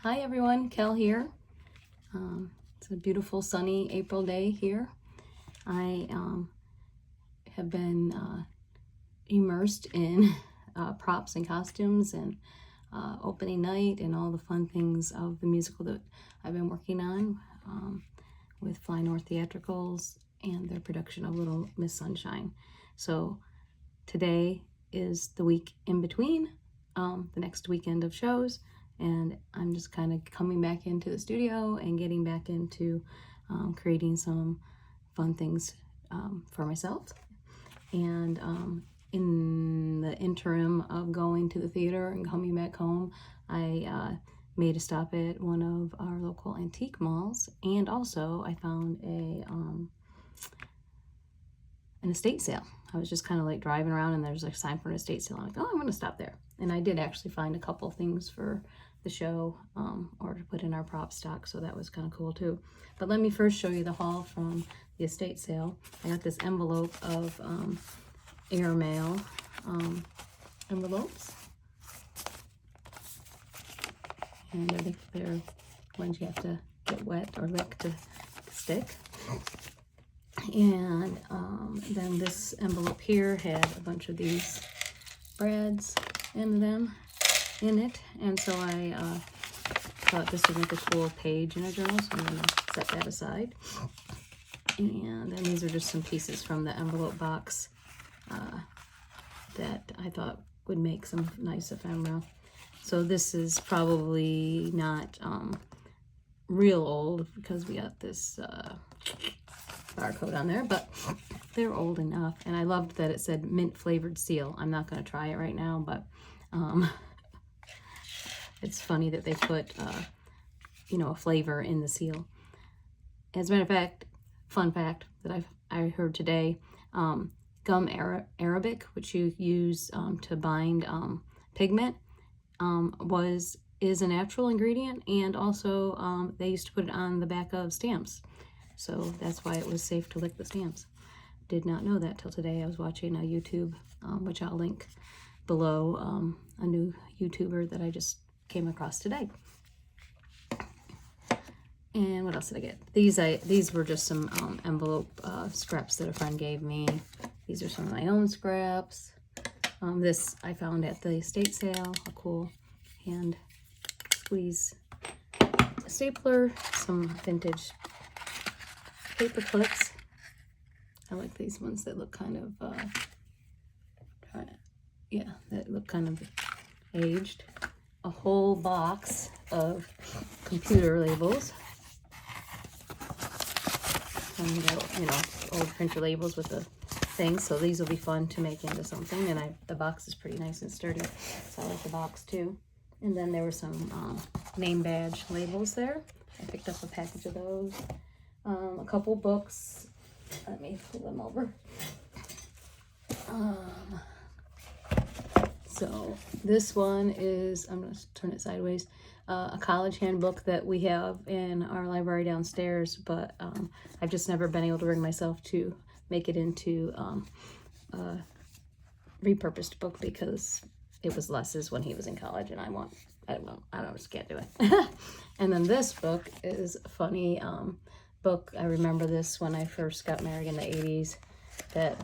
Hi everyone, Kel here. It's a beautiful sunny April day here. I have been immersed in props and costumes and opening night and all the fun things of the musical that I've been working on with Fly North Theatricals and their production of Little Miss Sunshine. So today is the week in between the next weekend of shows, and I'm just kind of coming back into the studio and getting back into creating some fun things for myself. And in the interim of going to the theater and coming back home, I made a stop at one of our local antique malls, and also I found an estate sale. I was just kind of like driving around and there's like a sign for an estate sale. I'm like, oh, I'm going to stop there. And I did actually find a couple things for the show or to put in our prop stock, so that was kind of cool too. But let me first show you the haul from the estate sale. I got this envelope of airmail envelopes, and I think they're ones you have to get wet or lick to stick. And then this envelope here had a bunch of these brads in it, and so I thought this would make a cool page in a journal, so I'm going to set that aside. And then these are just some pieces from the envelope box that I thought would make some nice ephemera. So this is probably not real old because we got this barcode on there, but they're old enough. And I loved that it said mint flavored seal. I'm not going to try it right now, but it's funny that they put a flavor in the seal. As a matter of fact, fun fact that I heard today, gum arabic, which you use to bind pigment, is a natural ingredient, and also they used to put it on the back of stamps. So that's why it was safe to lick the stamps. Did not know that till today. I was watching a YouTube, which I'll link below, a new YouTuber that I just came across today. And what else did I get? These were just some envelope scraps that a friend gave me. These are some of my own scraps. This I found at the estate sale, a cool hand squeeze stapler, some vintage paper clips. I like these ones that look kind of, that look kind of aged. A whole box of computer labels. And old printer labels with the things. So these will be fun to make into something. And the box is pretty nice and sturdy, so I like the box too. And then there were some name badge labels there. I picked up a package of those. A couple books. Let me pull them over. So this one is, I'm going to turn it sideways, a college handbook that we have in our library downstairs, but I've just never been able to bring myself to make it into a repurposed book because it was Les's when he was in college, and I just can't do it. And then this book is a funny book. I remember this when I first got married in the 80s, that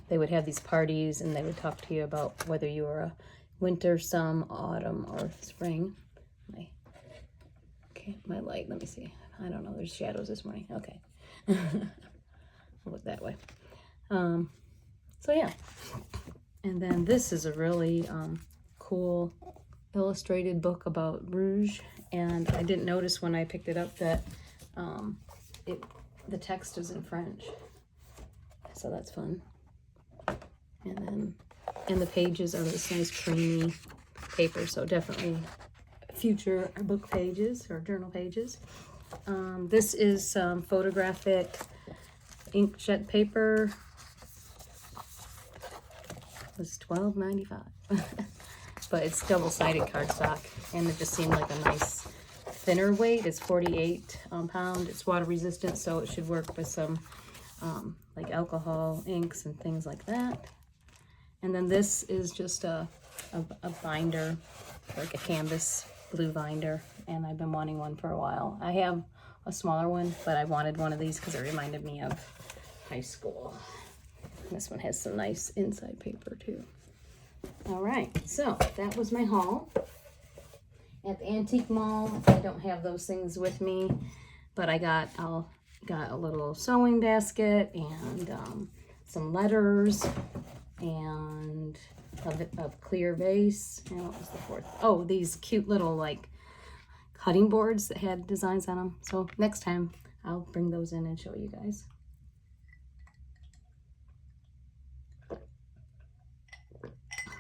they would have these parties and they would talk to you about whether you were a winter, summer, autumn, or spring. My light, let me see. I don't know, there's shadows this morning. Okay. I'll look that way. So yeah. And then this is a really cool illustrated book about rouge, and I didn't notice when I picked it up that the text is in French, so that's fun. And then the pages are this nice creamy paper, so definitely future book pages or journal pages. This is some photographic inkjet paper. It's $12.95. But it's double-sided cardstock, and it just seemed like a nice thinner weight. It's 48 pound. It's water resistant, so it should work with some like alcohol inks and things like that. And then this is just a binder, like a canvas blue binder, and I've been wanting one for a while. I have a smaller one, but I wanted one of these because it reminded me of high school. This one has some nice inside paper too. All right, so that was my haul. At the antique mall, I don't have those things with me, but I got a little sewing basket and some letters and a clear vase. And what was the fourth? Oh, these cute little like cutting boards that had designs on them. So next time I'll bring those in and show you guys.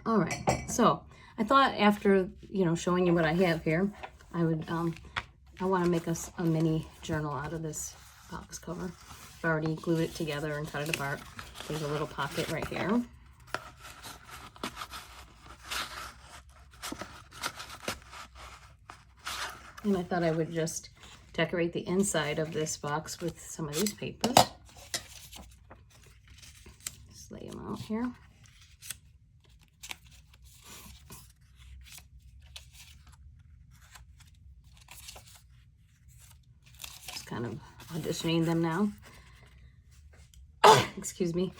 All right, so I thought after, you know, showing you what I have here, I would, I want to make us a mini journal out of this box cover. I've already glued it together and cut it apart. There's a little pocket right here. And I thought I would just decorate the inside of this box with some of these papers. Just lay them out here. Kind of auditioning them now. Excuse me.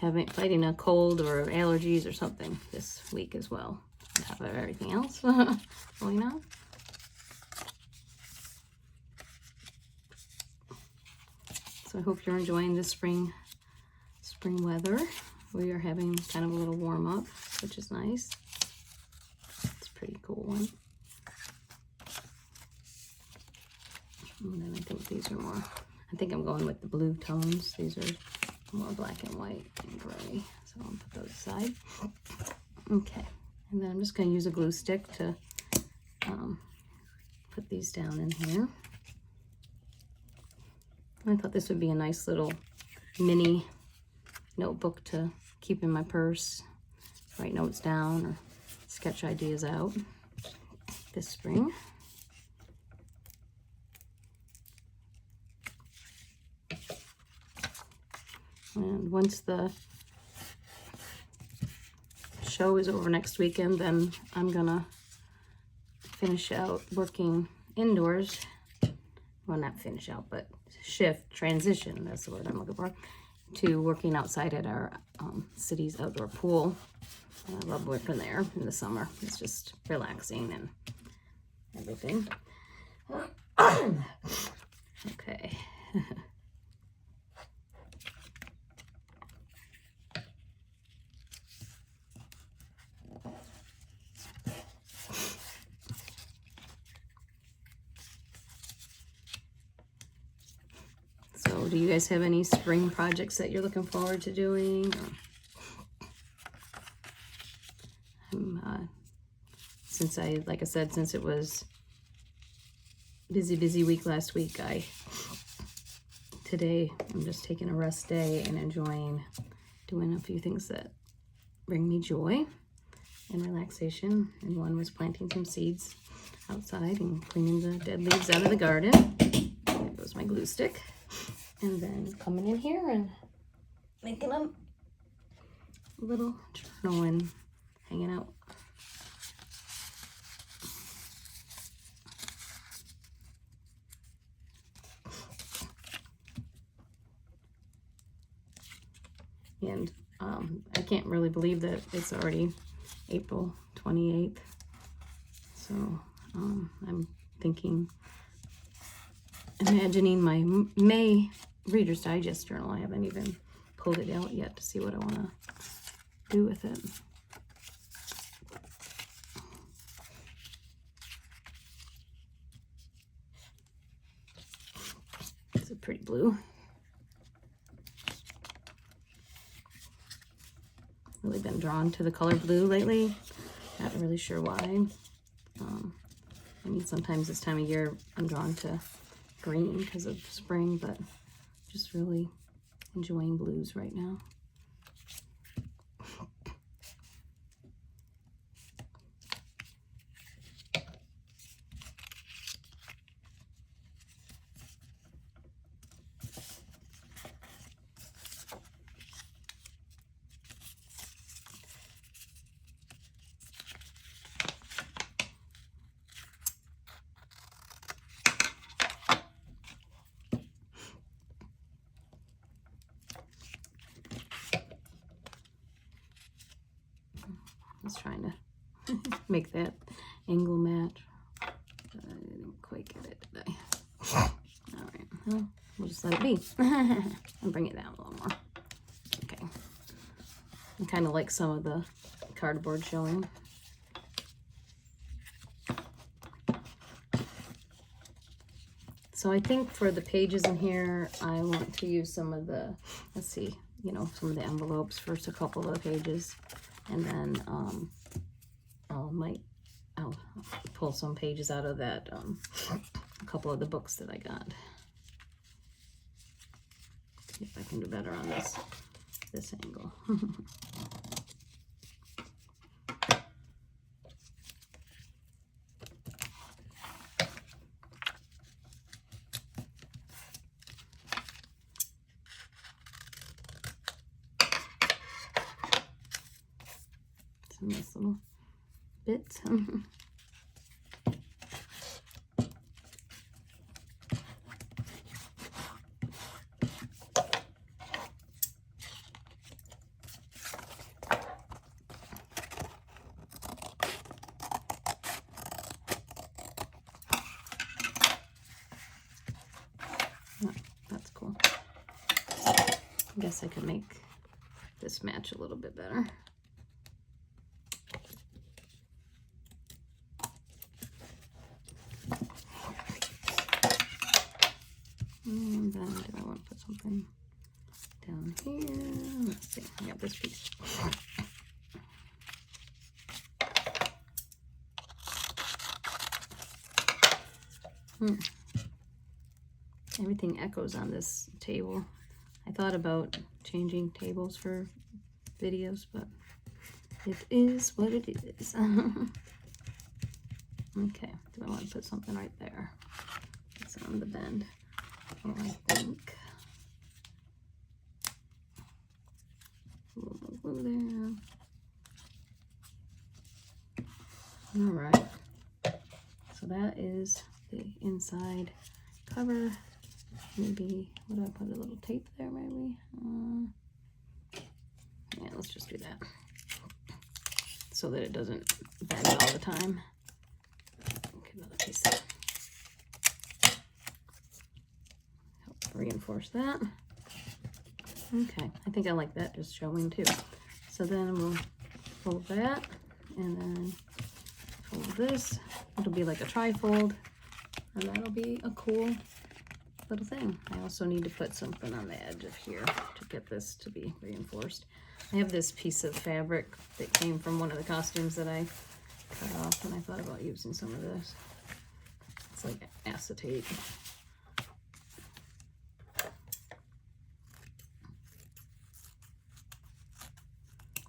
I've been fighting a cold or allergies or something this week as well, on top of everything else going on. So I hope you're enjoying the spring weather. We are having kind of a little warm up, which is nice. It's a pretty cool one. And then I think these are more, I think I'm going with the blue tones. These are more black and white and gray. So I'll put those aside. Okay, and then I'm just going to use a glue stick to put these down in here. I thought this would be a nice little mini notebook to keep in my purse, write notes down or sketch ideas out this spring. And once the show is over next weekend, then I'm gonna finish out working indoors. Well, not finish out, but transition, that's the word I'm looking for, to working outside at our city's outdoor pool. I love working there in the summer. It's just relaxing and everything. Okay. So do you guys have any spring projects that you're looking forward to doing? Since like I said, since it was busy week last week, today I'm just taking a rest day and enjoying doing a few things that bring me joy and relaxation. And one was planting some seeds outside and cleaning the dead leaves out of the garden. There goes my glue stick. And then coming in here and making a little journal and hanging out. And I can't really believe that it's already April 28th. So I'm thinking, imagining my May Reader's Digest journal. I haven't even pulled it out yet to see what I want to do with it. It's a pretty blue. Really been drawn to the color blue lately. Not really sure why. I mean, sometimes this time of year I'm drawn to green because of spring, but just really enjoying blues right now. was trying to make that angle match. But I didn't quite get it, did I? All right, well, we'll just let it be and bring it down a little more. Okay. I kind of like some of the cardboard showing. So I think for the pages in here, I want to use some of the, let's see, you know, some of the envelopes, first a couple of pages, and then I'll pull some pages out of that, a couple of the books that I got. See if I can do better on this angle. Some nice little bits. Oh, that's cool. I guess I could make this match a little bit better. And then do I want to put something down here? Let's see, I got this piece. Everything echoes on this table. I thought about changing tables for videos, but it is what it is. Okay, do I want to put something right there? It's on the bend. Oh, I think a little more glue there. All right, so that is the inside cover. Maybe, what do I put, a little tape there maybe? Yeah, let's just do that so that it doesn't bend all the time. Okay, another piece there. Reinforce that. Okay, I think I like that just showing too. So then we'll fold that and then fold this. It'll be like a tri-fold, and that'll be a cool little thing. I also need to put something on the edge of here to get this to be reinforced. I have this piece of fabric that came from one of the costumes that I cut off, and I thought about using some of this. It's like acetate.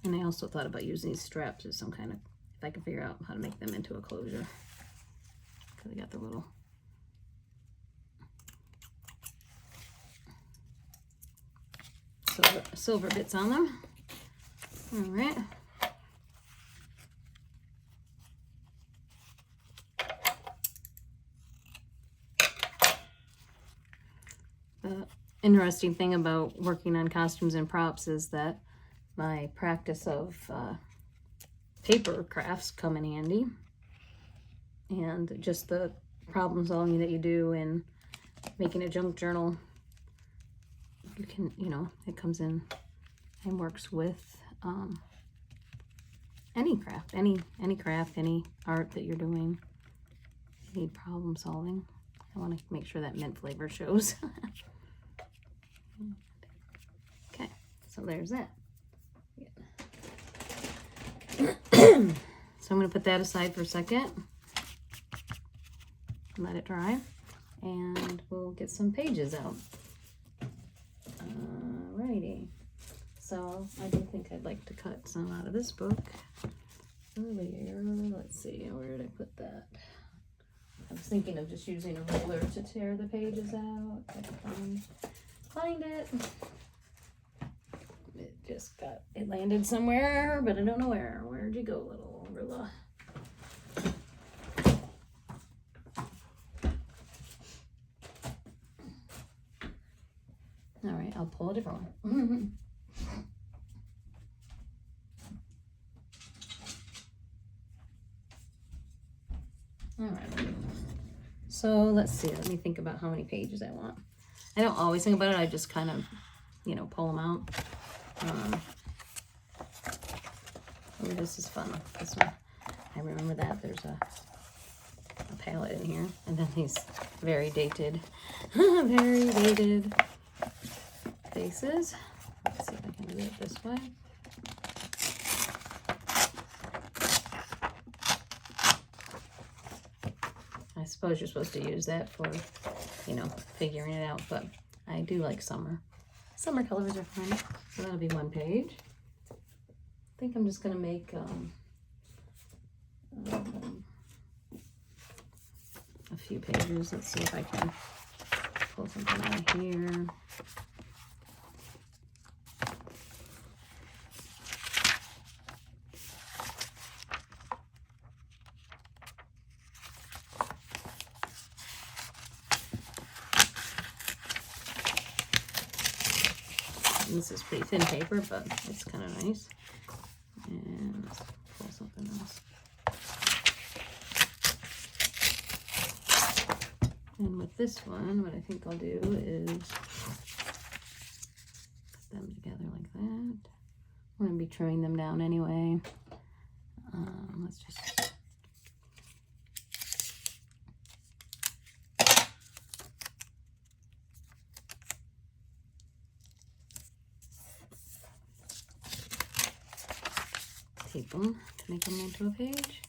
And I also thought about using these straps as some kind of, if I can figure out how to make them into a closure. Because I got the little silver bits on them. All right. The interesting thing about working on costumes and props is that my practice of paper crafts come in handy, and just the problem solving that you do in making a junk journal, you can, you know, it comes in and works with any craft, any craft, any art that you're doing. You need problem solving. I want to make sure that mint flavor shows. Okay, so there's that. So I'm going to put that aside for a second, let it dry, and we'll get some pages out. Alrighty, so I do think I'd like to cut some out of this book earlier. Let's see, where did I put that? I was thinking of just using a ruler to tear the pages out. I can find it. It landed somewhere, but I don't know where. Where'd you go, little ruler? All right, I'll pull a different one. All right. So let's see. Let me think about how many pages I want. I don't always think about it. I just kind of, you know, pull them out. Oh, this is fun. This one, I remember that. There's a palette in here, and then these very dated, very dated faces. Let's see if I can do it this way. I suppose you're supposed to use that for, you know, figuring it out, but I do like summer. Summer colors are fun. So that'll be one page. I think I'm just gonna make a few pages. Let's see if I can pull something out of here. And this is pretty thin paper, but it's kind of nice. And let's pull something else. And with this one, what I think I'll do is put them together like that. We're going to be trimming them down anyway. Let's just... tape them to make them into a page.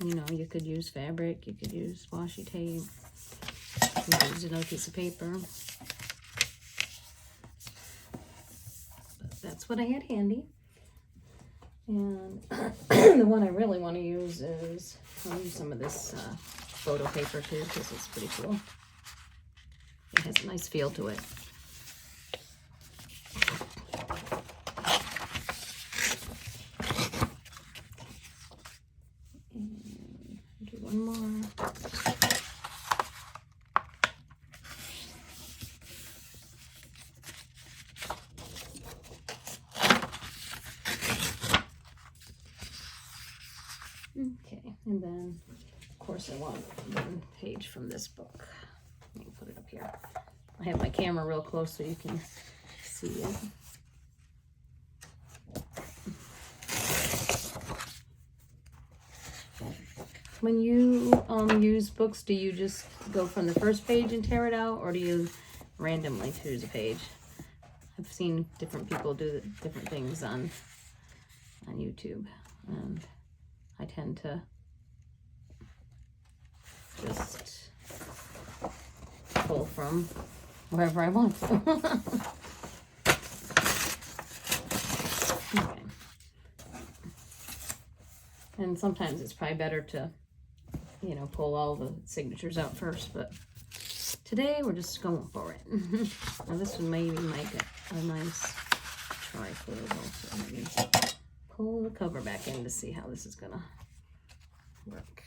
You know, you could use fabric, you could use washi tape, you could use another piece of paper. But that's what I had handy. And the one I really want to use is, I'll use some of this photo paper too, because it's pretty cool. It has a nice feel to it. Okay, and then of course I want one page from this book. Let me put it up here. I have my camera real close so you can see it. When you use books, do you just go from the first page and tear it out, or do you randomly choose a page? I've seen different people do different things on YouTube, and I tend to just pull from wherever I want to. Okay. And sometimes it's probably better to, you know, pull all the signatures out first, but today we're just going for it. Now this one maybe make a nice trifold also. Maybe pull the cover back in to see how this is gonna work.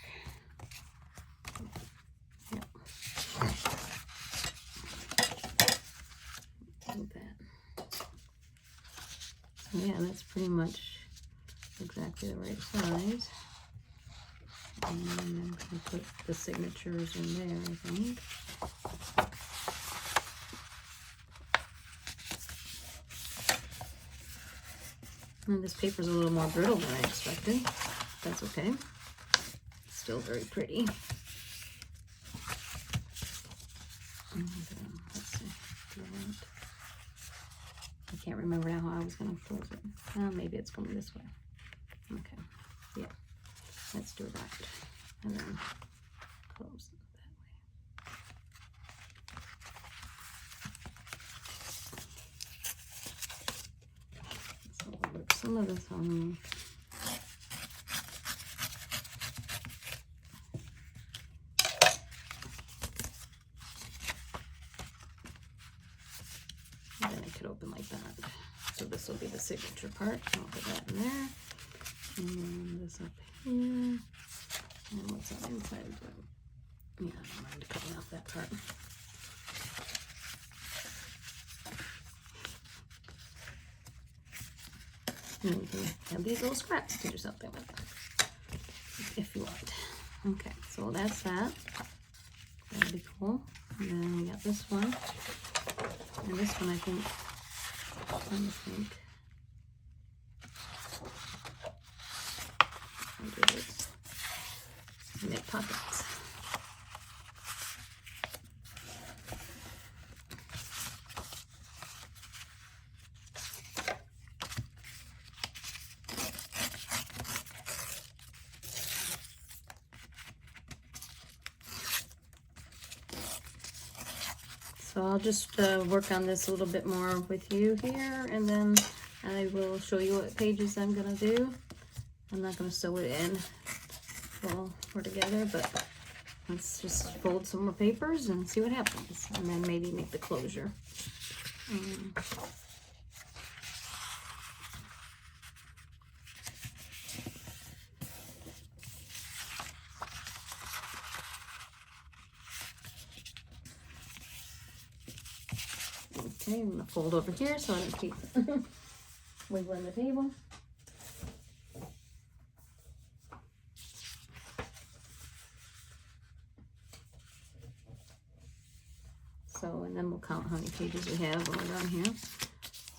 Yep. Like that. So yeah, that's pretty much exactly the right size. And then I'm gonna put the signatures in there, I think. And this paper's a little more brittle than I expected. That's okay. It's still very pretty. And, let's see. I can't remember now how I was going to close it. Maybe it's going this way. Okay. Yeah. Let's do that. And then close it that way. So we'll work some of this on. And then it could open like that. So this will be the signature part. I'll put that in there. And then this up here. And what's on the inside of it? Yeah, I don't mind cutting off that part. And you can have these little scraps to do something with, if you want. Okay, so that's that. That'd be cool. And then we got this one. And this one, I think, let me think. I'll do this. Make pockets. So I'll just work on this a little bit more with you here, and then I will show you what pages I'm gonna do. I'm not gonna sew it in while we're together, but let's just fold some more papers and see what happens, and then maybe make the closure. Okay, I'm gonna fold over here so I don't keep wiggling the table. So, and then we'll count how many pages we have when we're done here.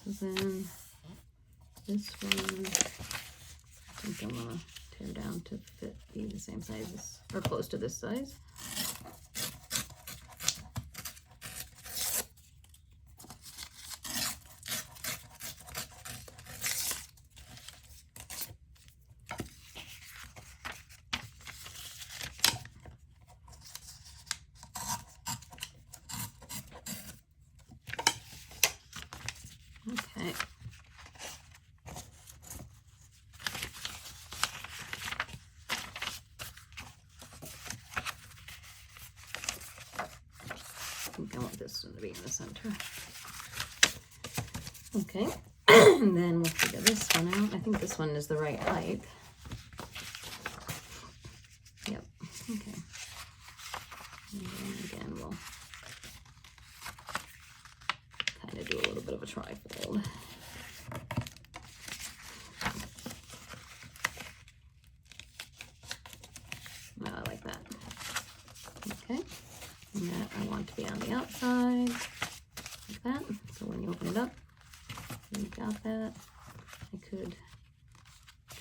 So then, this one, I think I'm gonna tear down to be the same size as, or close to this size. Okay. I think I want this one to be in the center. Okay, and then we'll figure this one out. I think this one is the right height. Yep, okay. And then again, we'll kind of do a little bit of a trifold. I like that. Okay, and that I want to be on the outside, like that. So when you open it up, you got that. I could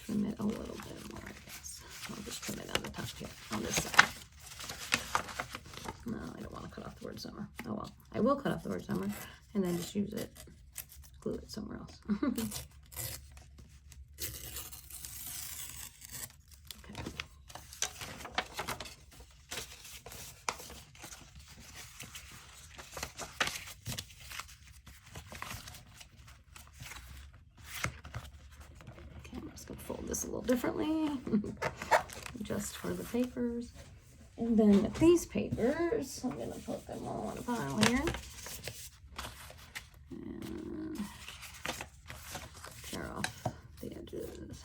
trim it a little bit more, I guess. I'll just trim it on the top here, on this side. No, I don't want to cut off the word summer. Oh well, I will cut off the word summer and then just use it, glue it somewhere else. Fold this a little differently, just for the papers. And then with these papers, I'm going to put them all in a pile here. And tear off the edges.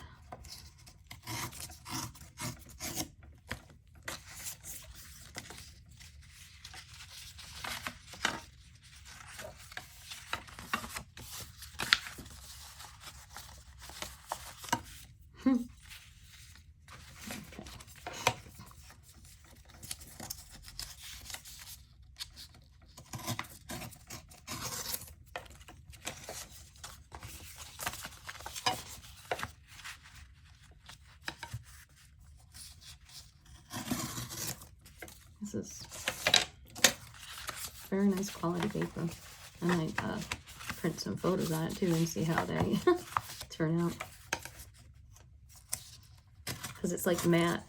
This is very nice quality paper. I might print some photos on it too and see how they turn out. Because it's like matte,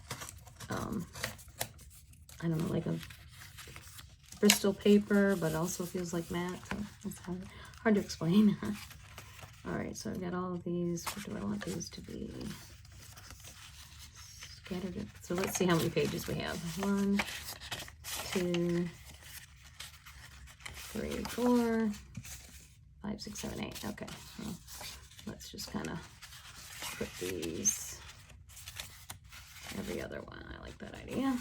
I don't know, like a Bristol paper, but it also feels like matte. So it's hard to explain. Alright, so I've got all of these. What do I want these to be? Scattered. So let's see how many pages we have. 1, 2, 3, 4, 5, 6, 7, 8. Okay, well, let's just kind of put these every other one. I like that idea.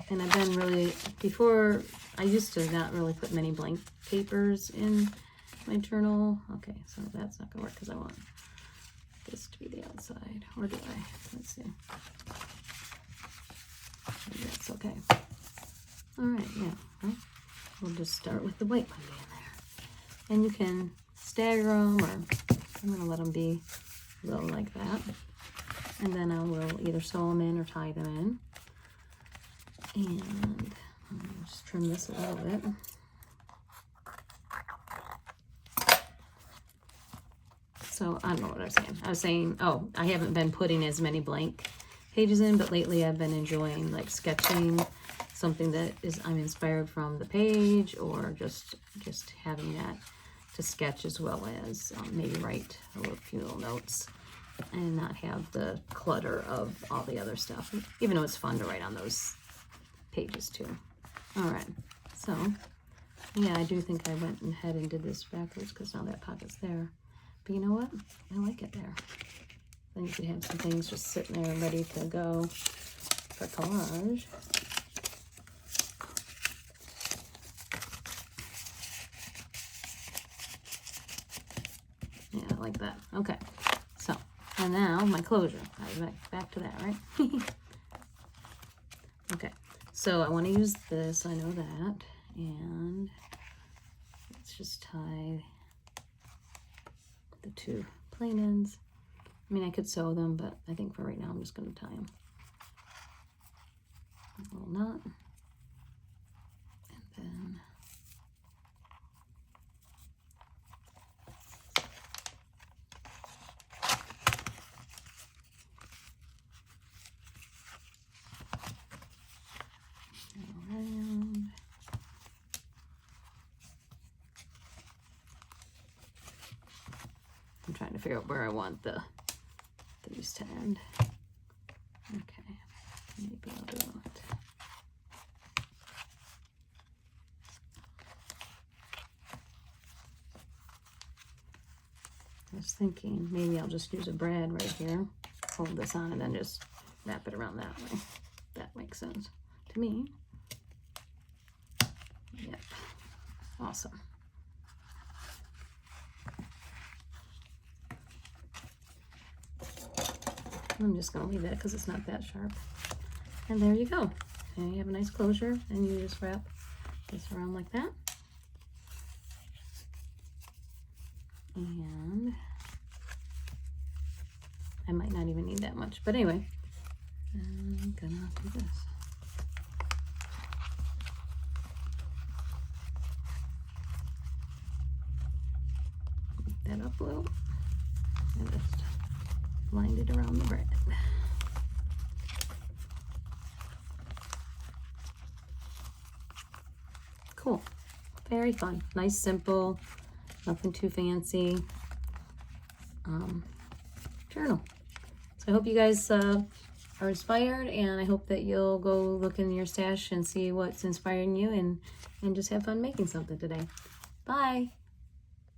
And I've been really, before, I used to not really put many blank papers in my journal. Okay, so that's not gonna work because I want this to be the outside. Or do I? Let's see. That's okay. All right, yeah. Well, we'll just start with the white one being there. And you can stagger them, or I'm going to let them be low like that. And then I will either sew them in or tie them in. And I'll just trim this a little bit. So I don't know what I was saying. I was saying, oh, I haven't been putting as many blank pages in, but lately I've been enjoying like sketching something that is I'm inspired from the page, or just having that to sketch, as well as maybe write a few little notes and not have the clutter of all the other stuff, even though it's fun to write on those pages too. All right, so yeah, I do think I went ahead and did this backwards because now that pocket's there. But you know what? I like it there. Then you could have some things just sitting there ready to go for collage. Yeah, I like that. Okay, so, and now my closure. Back to that, right? Okay, so I want to use this, I know that, and let's just tie the two plain ends. I mean, I could sew them, but I think for right now I'm just going to tie them. A little knot. And then around. I'm trying to figure out where I want these to end. Okay, maybe I'll do it. I was thinking maybe I'll just use a brad right here, hold this on, and then just wrap it around that way. That makes sense to me. Yep, awesome. I'm just going to leave that because it's not that sharp. And there you go. And you have a nice closure, and you just wrap this around like that. And I might not even need that much, but anyway, I'm gonna do this. That up a little, and just wind it around the brad. Cool, very fun, nice, simple, nothing too fancy journal. So I hope you guys are inspired, and I hope that you'll go look in your stash and see what's inspiring you, and just have fun making something today. Bye.